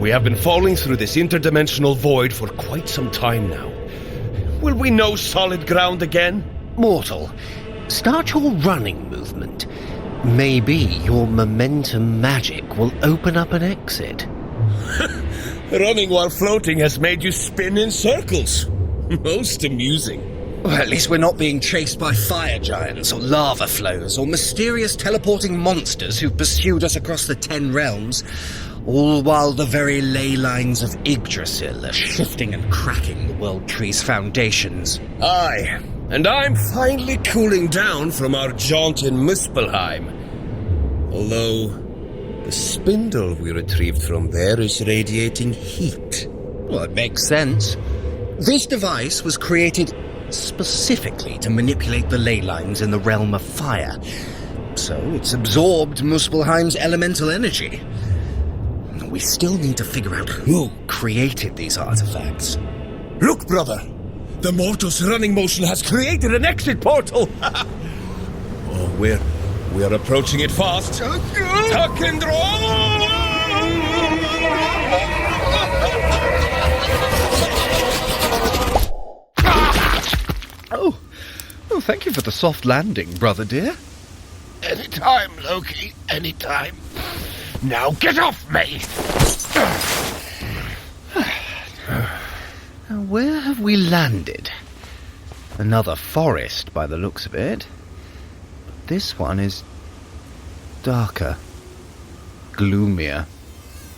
We have been falling through this interdimensional void for quite some time now. Will we know solid ground again? Mortal, start your running movement. Maybe your momentum magic will open up an exit. Running while floating has made you spin in circles. Most amusing. Well, at least we're not being chased by fire giants or lava flows or mysterious teleporting monsters who pursued us across the 10 realms, all while the very ley lines of Yggdrasil are shifting and cracking the World Tree's foundations. Aye, and I'm finally cooling down from our jaunt in Muspelheim. Although, the spindle we retrieved from there is radiating heat. Well, it makes sense. This device was created specifically to manipulate the ley lines in the realm of fire. So it's absorbed Muspelheim's elemental energy. We still need to figure out who created these artifacts. Look, brother! The mortal's running motion has created an exit portal! Oh, we're approaching it fast. Tuck and roll! Oh, thank you for the soft landing, brother dear. Anytime, Loki, anytime. Now get off me! Now, where have we landed? Another forest, by the looks of it. But this one is darker, gloomier.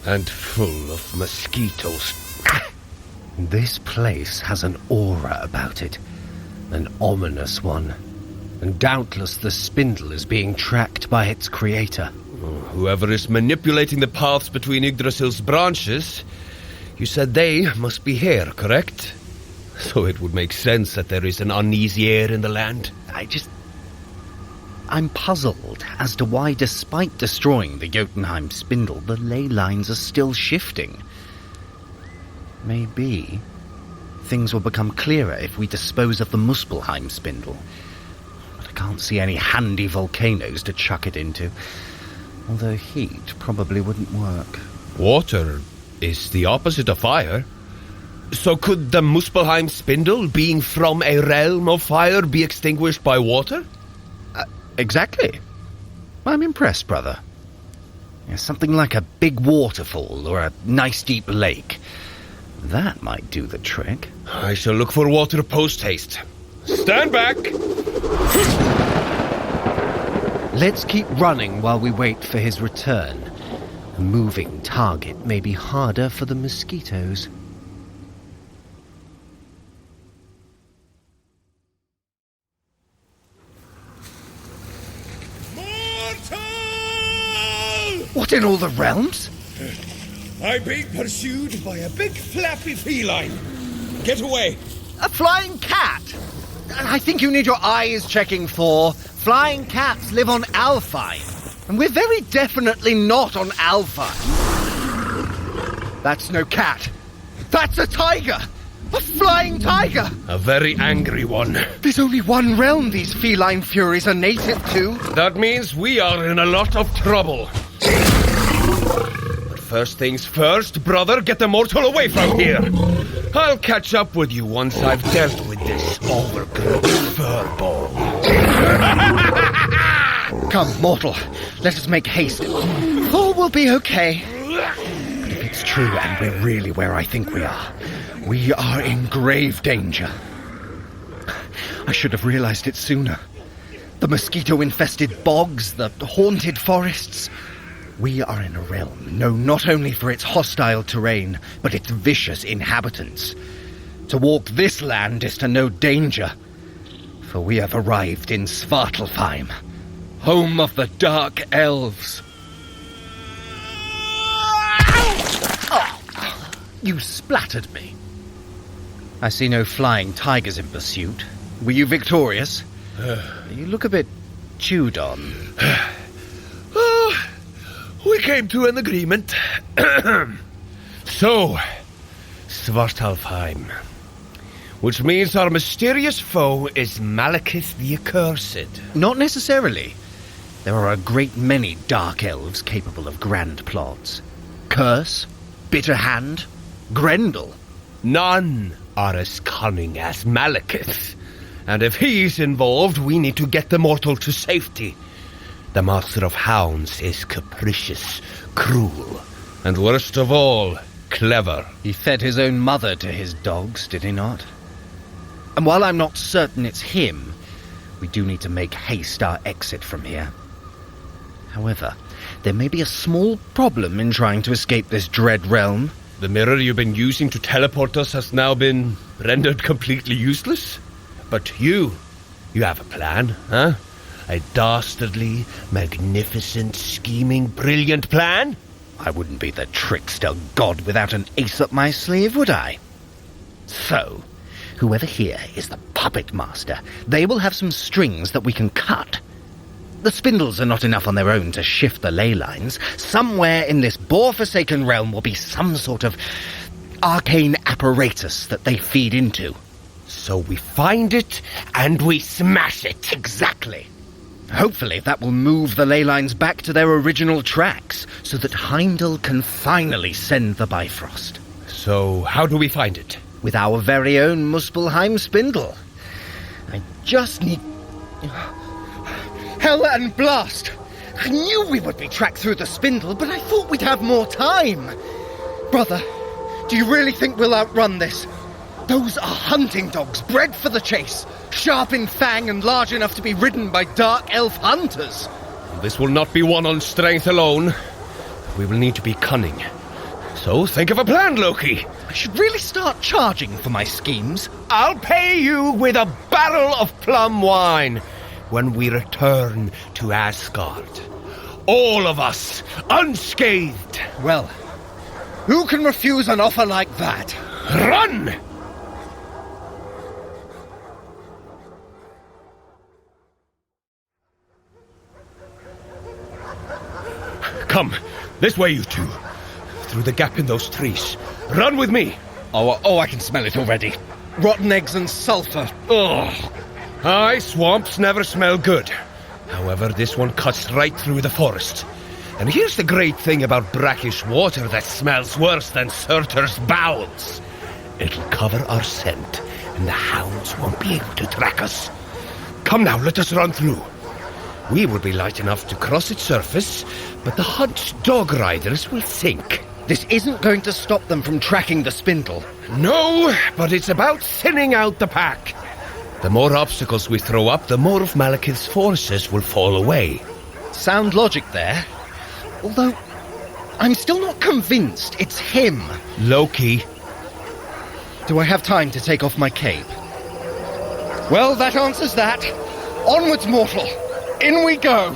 And full of mosquitoes. This place has an aura about it. An ominous one. And doubtless the spindle is being tracked by its creator. Whoever is manipulating the paths between Yggdrasil's branches, you said they must be here, correct? So it would make sense that there is an uneasy air in the land. I'm puzzled as to why, despite destroying the Jotunheim spindle, the ley lines are still shifting. Maybe things will become clearer if we dispose of the Muspelheim spindle. But I can't see any handy volcanoes to chuck it into. Although heat probably wouldn't work. Water is the opposite of fire. So could the Muspelheim spindle, being from a realm of fire, be extinguished by water? Exactly. I'm impressed, brother. Something like a big waterfall or a nice deep lake. That might do the trick. I shall look for water post-haste. Stand back! Let's keep running while we wait for his return. A moving target may be harder for the mosquitoes. Mortal! What in all the realms? I'm being pursued by a big flappy feline. Get away! A flying cat! I think you need your eyes checking for. Flying cats live on Alfheim. And we're very definitely not on Alfheim. That's no cat. That's a tiger! A flying tiger! A very angry one. There's only one realm these feline furies are native to. That means we are in a lot of trouble. But first things first, brother, get the mortal away from here. I'll catch up with you once I've dealt with this overgrown furball. Come, mortal. Let us make haste. All will be okay. But if it's true and we're really where I think we are in grave danger. I should have realized it sooner. The mosquito-infested bogs, the haunted forests. We are in a realm known not only for its hostile terrain, but its vicious inhabitants. To walk this land is to know danger, for we have arrived in Svartalfheim, home of the Dark Elves. Oh, you splattered me. I see no flying tigers in pursuit. Were you victorious? You look a bit chewed on. We came to an agreement. So, Svartalfheim. Which means our mysterious foe is Malekith the Accursed. Not necessarily. There are a great many Dark Elves capable of grand plots. Curse, bitter hand? Grendel? None are as cunning as Malekith. And if he's involved, we need to get the mortal to safety. The Master of Hounds is capricious, cruel, and worst of all, clever. He fed his own mother to his dogs, did he not? And while I'm not certain it's him, we do need to make haste our exit from here. However, there may be a small problem in trying to escape this dread realm. The mirror you've been using to teleport us has now been rendered completely useless? But you have a plan, huh? A dastardly, magnificent, scheming, brilliant plan? I wouldn't be the trickster god without an ace up my sleeve, would I? So, whoever here is the puppet master, they will have some strings that we can cut. The spindles are not enough on their own to shift the ley lines. Somewhere in this boar-forsaken realm will be some sort of arcane apparatus that they feed into. So we find it and we smash it. Exactly. Hopefully that will move the ley lines back to their original tracks, so that Heimdall can finally send the Bifrost. So how do we find it? With our very own Muspelheim spindle. I just need... Hell and blast! I knew we would be tracked through the spindle, but I thought we'd have more time. Brother, do you really think we'll outrun this? Those are hunting dogs, bred for the chase, sharp in fang and large enough to be ridden by Dark Elf hunters. This will not be won on strength alone. We will need to be cunning. So think of a plan, Loki. I should really start charging for my schemes. I'll pay you with a barrel of plum wine when we return to Asgard. All of us, unscathed. Well, who can refuse an offer like that? Run! Come, this way, you two. Through the gap in those trees. Run with me. Oh, I can smell it already. Rotten eggs and sulfur. Ugh. Aye, swamps never smell good. However, this one cuts right through the forest. And here's the great thing about brackish water that smells worse than Surtur's bowels. It'll cover our scent, and the hounds won't be able to track us. Come now, let us run through. We will be light enough to cross its surface, but the hunt's dog riders will sink. This isn't going to stop them from tracking the spindle. No, but it's about thinning out the pack. The more obstacles we throw up, the more of Malekith's forces will fall away. Sound logic there. Although, I'm still not convinced it's him. Loki. Do I have time to take off my cape? Well, that answers that. Onwards, mortal. In we go.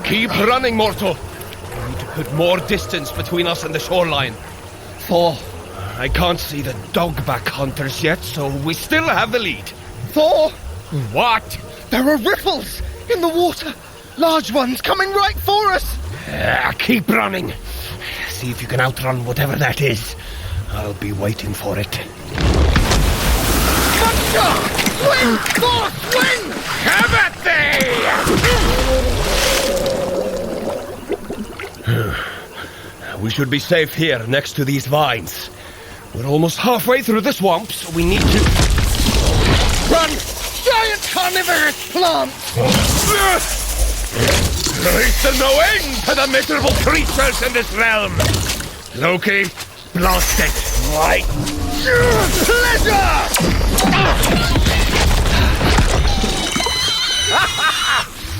Keep running, mortal. We need to put more distance between us and the shoreline. Thor. I can't see the dogback hunters yet, so we still have the lead. Thor! What? There are ripples in the water. Large ones coming right for us. Keep running. See if you can outrun whatever that is. I'll be waiting for it. Gotcha! Swing! Thor, swing! Have at thee! We should be safe here, next to these vines. We're almost halfway through the swamp, so we need to... Run! Giant carnivorous plants! There is still no end to the miserable creatures in this realm! Loki, blast it! Right! Pleasure!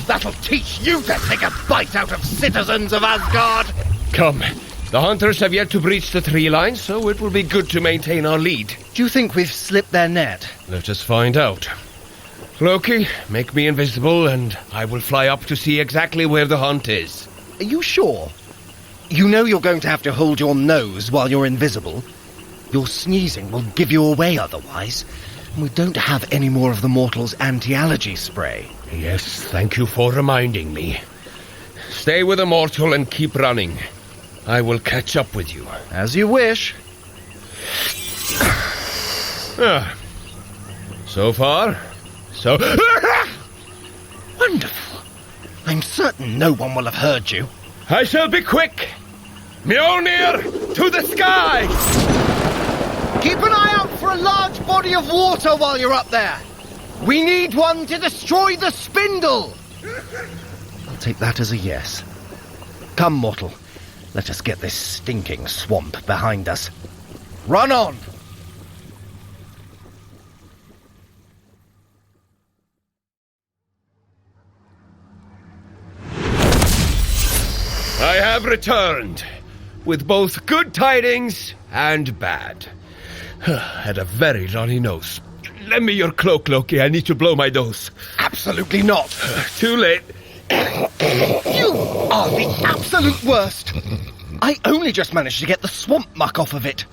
That'll teach you to take a bite out of citizens of Asgard! Come. The hunters have yet to breach the tree line, so it will be good to maintain our lead. Do you think we've slipped their net? Let us find out. Loki, make me invisible, and I will fly up to see exactly where the hunt is. Are you sure? You know you're going to have to hold your nose while you're invisible. Your sneezing will give you away otherwise. And we don't have any more of the mortal's anti-allergy spray. Yes, thank you for reminding me. Stay with the mortal and keep running. I will catch up with you. As you wish. So far, so... Wonderful. I'm certain no one will have heard you. I shall be quick. Mjolnir, to the sky! Keep an eye out for a large body of water while you're up there. We need one to destroy the spindle. I'll take that as a yes. Come, mortal. Let us get this stinking swamp behind us. Run on! I have returned, with both good tidings and bad. Had a very runny nose. Lend me your cloak, Loki. I need to blow my nose. Absolutely not. Too late. You are the absolute worst. I only just managed to get the swamp muck off of it.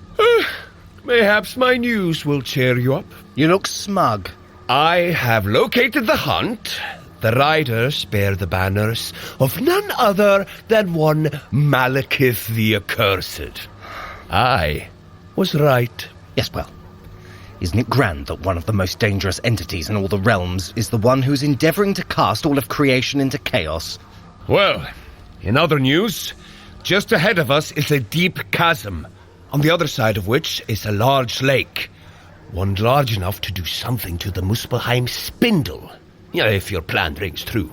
Mayhaps my news will cheer you up. You look smug. I have located the hunt. The riders bear the banners of none other than one Malekith the Accursed. I was right. Yes, well, isn't it grand that one of the most dangerous entities in all the realms is the one who's endeavouring to cast all of creation into chaos? Well, in other news, just ahead of us is a deep chasm, on the other side of which is a large lake. One large enough to do something to the Muspelheim spindle. Yeah, if your plan rings true.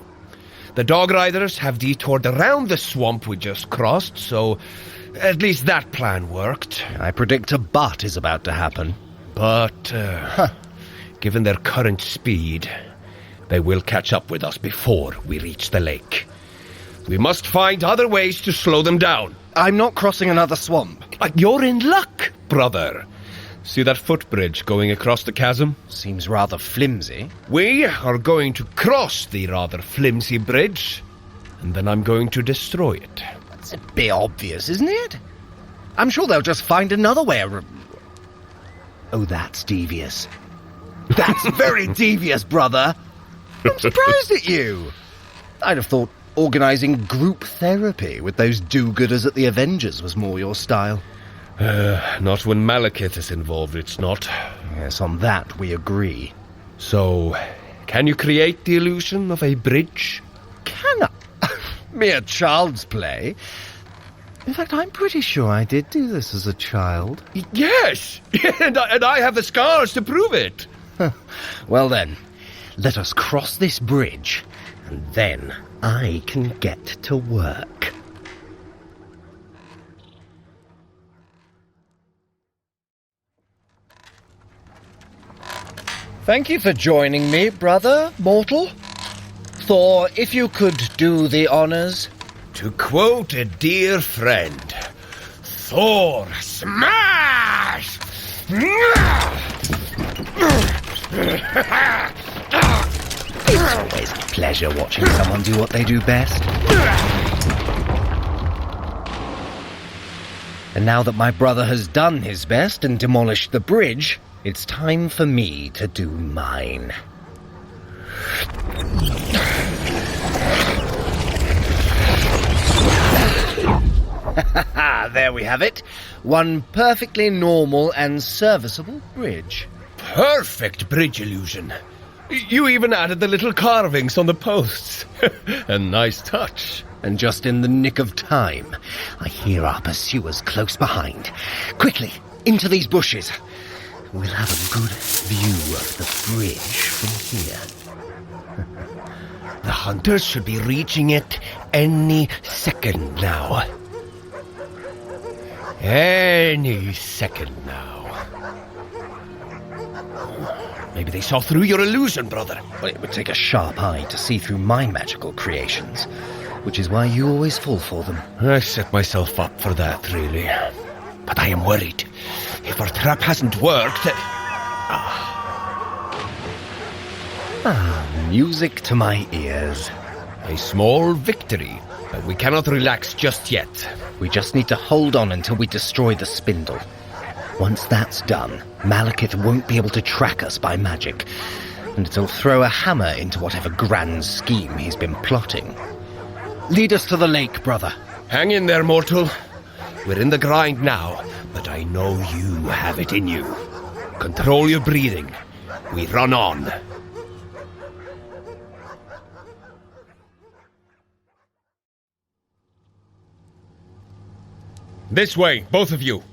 The dog riders have detoured around the swamp we just crossed, so at least that plan worked. I predict a butt is about to happen. But, given their current speed, they will catch up with us before we reach the lake. We must find other ways to slow them down. I'm not crossing another swamp. You're in luck, brother. See that footbridge going across the chasm? Seems rather flimsy. We are going to cross the rather flimsy bridge, and then I'm going to destroy it. It's a bit obvious, isn't it? I'm sure they'll just find another way around. Oh, that's devious. That's very devious, brother. I'm surprised at you. I'd have thought organising group therapy with those do-gooders at the Avengers was more your style. Not when Malekith is involved, it's not. Yes, on that we agree. So, can you create the illusion of a bridge? Can I? Mere child's play. In fact, I'm pretty sure I did do this as a child. Yes! and I have the scars to prove it. Well then, let us cross this bridge, and then I can get to work. Thank you for joining me, brother, mortal. Thor, if you could do the honors. To quote a dear friend, Thor, smash! It's always a pleasure watching someone do what they do best. And now that my brother has done his best and demolished the bridge, it's time for me to do mine. There we have it. One perfectly normal and serviceable bridge. Perfect bridge illusion. You even added the little carvings on the posts. A nice touch. And just in the nick of time, I hear our pursuers close behind. Quickly, into these bushes. We'll have a good view of the bridge from here. The hunters should be reaching it any second now. Any second now. Maybe they saw through your illusion, brother. Well, it would take a sharp eye to see through my magical creations, which is why you always fall for them. I set myself up for that, really. But I am worried. If our trap hasn't worked... Music to my ears. A small victory, but we cannot relax just yet. We just need to hold on until we destroy the spindle. Once that's done, Malekith won't be able to track us by magic, and it'll throw a hammer into whatever grand scheme he's been plotting. Lead us to the lake, brother. Hang in there, mortal. We're in the grind now, but I know you have it in you. Control your breathing. We run on. This way, both of you.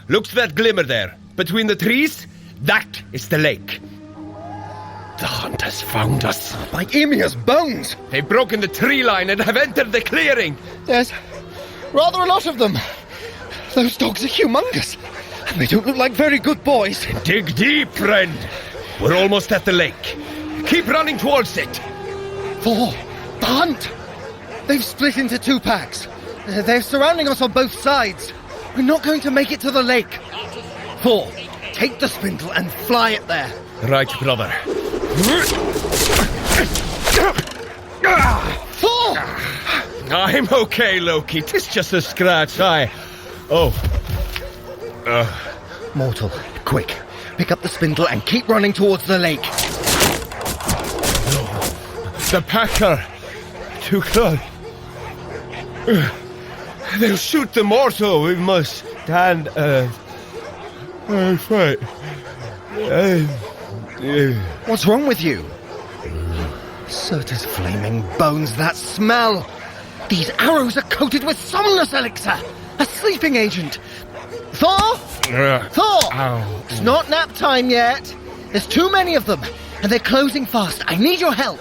Look to that glimmer there. Between the trees, that is the lake. The hunt has found us. By Emir's bones! They've broken the tree line and have entered the clearing. There's rather a lot of them. Those dogs are humongous. And they don't look like very good boys. Dig deep, friend. We're almost at the lake. Keep running towards it. Thor, the hunt! They've split into 2 packs. They're surrounding us on both sides. We're not going to make it to the lake. Thor, take the spindle and fly it there. Right, brother. Thor! I'm okay, Loki. 'Tis just a scratch. Mortal, quick. Pick up the spindle and keep running towards the lake. The pack are too close. They'll shoot the mortal. We must stand fight. What's wrong with you? Certus flaming bones, that smell! These arrows are coated with somnus elixir! A sleeping agent! Thor! Thor! Ow. It's not nap time yet. There's too many of them, and they're closing fast. I need your help.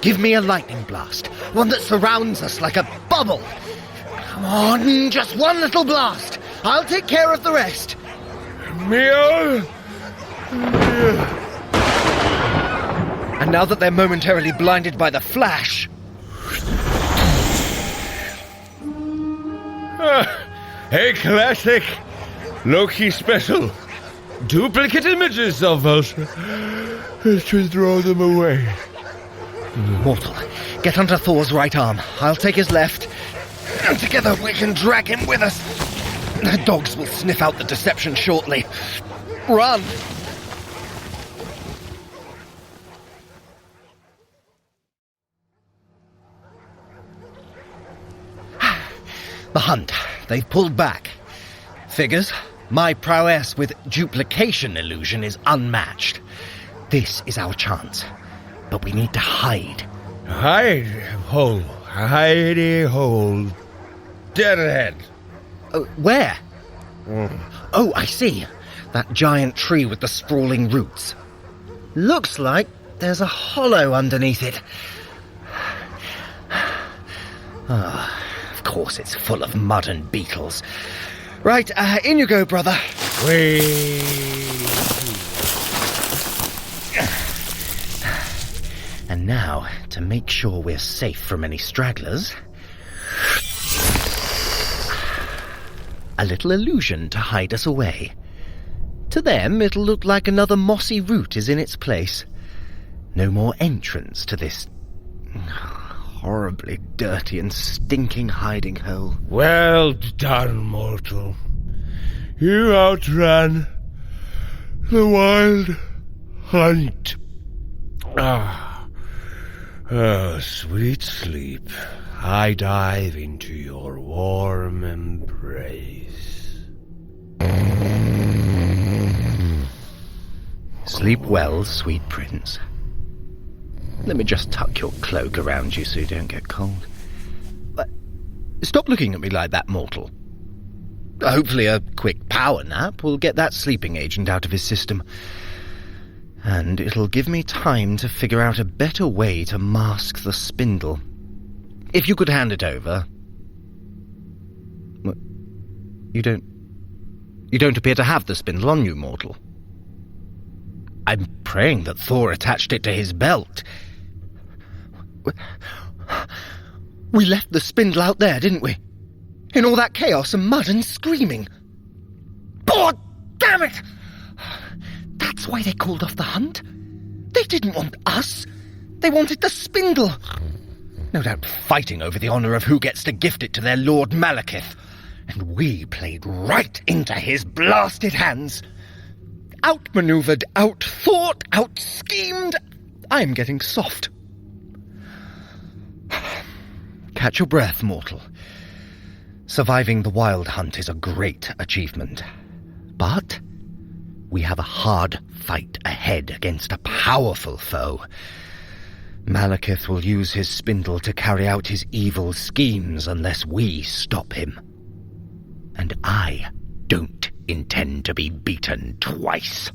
Give me a lightning blast, one that surrounds us like a bubble. Come on, just one little blast. I'll take care of the rest. Meow. And now that they're momentarily blinded by the flash... A classic Loki special. Duplicate images of us to throw them away. Mortal, get under Thor's right arm. I'll take his left. And together we can drag him with us. The dogs will sniff out the deception shortly. Run! The hunt. They've pulled back. Figures, my prowess with duplication illusion is unmatched. This is our chance. But we need to hide. Hidey hole. Dead ahead. Where? Oh, I see. That giant tree with the sprawling roots. Looks like there's a hollow underneath it. Of course it's full of mud and beetles. Right, in you go, brother. And now, to make sure we're safe from any stragglers, a little illusion to hide us away. To them, it'll look like another mossy root is in its place. No more entrance to this horribly dirty and stinking hiding hole. Well done, mortal. You outran the wild hunt. Sweet sleep. I dive into your warm embrace. Sleep well, sweet prince. Let me just tuck your cloak around you so you don't get cold. Stop looking at me like that, mortal. Hopefully a quick power nap will get that sleeping agent out of his system. And it'll give me time to figure out a better way to mask the spindle. If you could hand it over... You don't appear to have the spindle on you, mortal. I'm praying that Thor attached it to his belt. We left the spindle out there, didn't we? In all that chaos and mud and screaming. Oh, damn it! That's why they called off the hunt. They didn't want us. They wanted the spindle. No doubt fighting over the honor of who gets to gift it to their Lord Malekith. And we played right into his blasted hands. Outmaneuvered, outthought, outschemed. I'm getting soft. Catch your breath, mortal. Surviving the wild hunt is a great achievement. But we have a hard fight ahead against a powerful foe. Malekith will use his spindle to carry out his evil schemes unless we stop him. And and I don't intend to be beaten twice.